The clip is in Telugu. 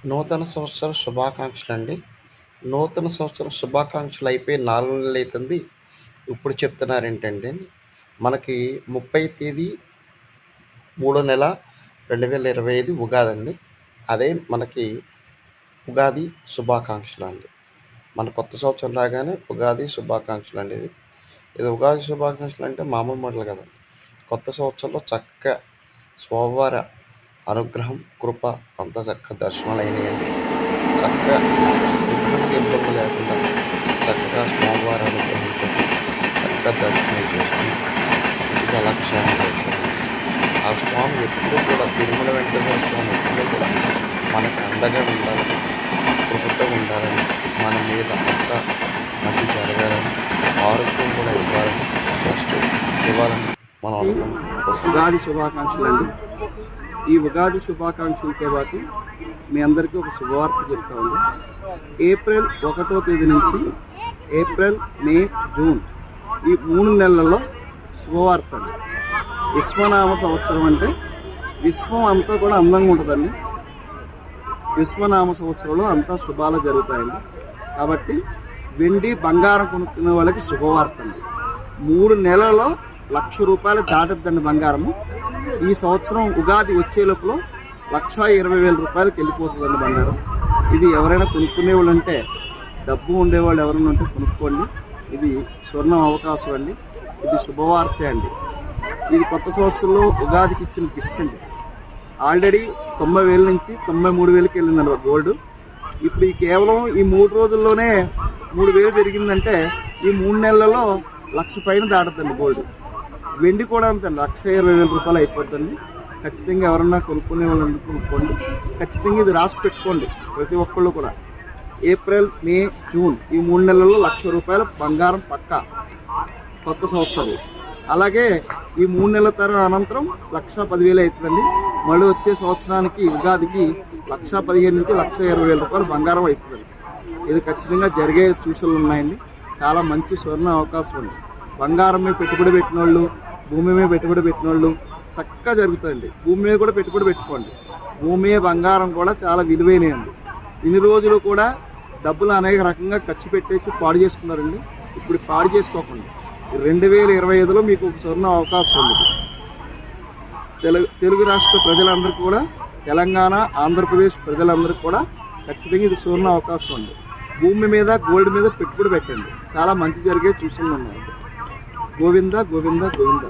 నూతన సంవత్సర శుభాకాంక్షలు అండి. నూతన సంవత్సరం శుభాకాంక్షలు అయిపోయి 4 నెలలు అవుతుంది. ఇప్పుడు చెప్తున్నారు ఏంటంటే మనకి 30 తేదీ 3వ నెల 2025 ఉగాది అండి. అదే మనకి ఉగాది శుభాకాంక్షలు అండి. మన కొత్త సంవత్సరం రాగానే ఉగాది శుభాకాంక్షలు అండి. ఇది ఉగాది శుభాకాంక్షలు అంటే మామూలు మాటలు కదా. కొత్త సంవత్సరంలో చక్కగా స్వామివారి అనుగ్రహం కృప అంతా చక్కగా దర్శనాలు అయినాయండి. చక్కగా ఎటువంటి ఇబ్బంది లేకుండా చక్కగా స్వామివారి అనుగ్రహంతో చక్కగా దర్శనం చేసుకుని ఇంటికి అలా క్షేమం చేస్తాం. ఆ స్వామి ఎప్పుడు కూడా తిరుమల వెంకటేశ్వర స్వామి ఎప్పుడు కూడా మనకు అండగా ఉండాలని కృపతో ఉండాలని మన మీద అంతా మంచి జరగాలని ఆరోగ్యం కూడా ఇవ్వాలని ఫస్ట్ ఇవ్వాలని మనం అనుకుంటున్నాం. ఉగాది శుభాకాంక్షలు అండి. ఈ ఉగాది శుభాకాంక్షలతో పాటు మీ అందరికీ ఒక శుభవార్త చెప్తా ఉంది. ఏప్రిల్ 1వ తేదీ నుంచి ఏప్రిల్, మే, జూన్ ఈ 3 నెలల్లో శుభవార్త అండి. విశ్వనామ సంవత్సరం అంటే విశ్వం అంతా కూడా అందంగా ఉంటుందండి. విశ్వనామ సంవత్సరంలో అంతా శుభాలు జరుగుతాయండి. కాబట్టి వెండి బంగారం కొనుక్కునే వాళ్ళకి శుభవార్త అండి. 3 నెలల్లో ₹1,00,000 దాటద్దండి బంగారము. ఈ సంవత్సరం ఉగాది వచ్చే లోపల ₹1,20,000 వెళ్ళిపోతుందండి బంగారం. ఇది ఎవరైనా కొనుక్కునే వాళ్ళు అంటే డబ్బు ఉండేవాళ్ళు ఎవరైనా ఉంటే కొనుక్కోండి. ఇది స్వర్ణం అవకాశం అండి. ఇది శుభవార్త అండి. ఇది కొత్త సంవత్సరంలో ఉగాదికి ఇచ్చిన గిఫ్ట్ అండి. ఆల్రెడీ 90,000 నుంచి 93,000కి వెళ్ళిందండి గోల్డ్. ఇప్పుడు కేవలం ఈ 3 రోజుల్లోనే 3,000 పెరిగిందంటే ఈ 3 నెలలలో 1,00,000 పైన దాటద్దండి గోల్డ్. వెండి కూడా అంతే ₹1,20,000 అయిపోతుంది. ఖచ్చితంగా ఎవరన్నా కొనుక్కునే వాళ్ళు కొనుక్కోండి. ఖచ్చితంగా ఇది రాసి పెట్టుకోండి ప్రతి ఒక్కళ్ళు కూడా. ఏప్రిల్, మే, జూన్ ఈ 3 నెలల్లో ₹1,00,000 బంగారం పక్కా కొత్త సంవత్సరం. అలాగే ఈ 3 నెలల అనంతరం 1,10,000 అవుతుందండి. మళ్ళీ వచ్చే సంవత్సరానికి ఉగాదికి 1,15,000 నుంచి ₹1,20,000 బంగారం అవుతుందండి. ఇది ఖచ్చితంగా జరిగే సూచనలు ఉన్నాయండి. చాలా మంచి స్వర్ణ అవకాశం ఉంది. బంగారం మీద పెట్టుబడి పెట్టిన వాళ్ళు, భూమి మీద పెట్టుబడి పెట్టిన వాళ్ళు చక్కగా జరుగుతాయండి. భూమి మీద కూడా పెట్టుబడి పెట్టుకోండి. భూమి బంగారం కూడా చాలా విలువైనయండి. ఇన్ని రోజులు కూడా డబ్బులు అనేక రకంగా ఖర్చు పెట్టేసి పాడు చేసుకున్నారండి. ఇప్పుడు పాడు చేసుకోకండి. 2025లో మీకు ఒక స్వర్ణ అవకాశం ఉంది. తెలుగు రాష్ట్ర ప్రజలందరికీ కూడా, తెలంగాణ, ఆంధ్రప్రదేశ్ ప్రజలందరికీ కూడా ఖచ్చితంగా ఇది స్వర్ణ అవకాశం ఉంది. భూమి మీద గోల్డ్ మీద పెట్టుబడి పెట్టండి. చాలా మంచి జరిగే సూచనలు ఉన్నాయి. గోవింద గోవింద గోవింద.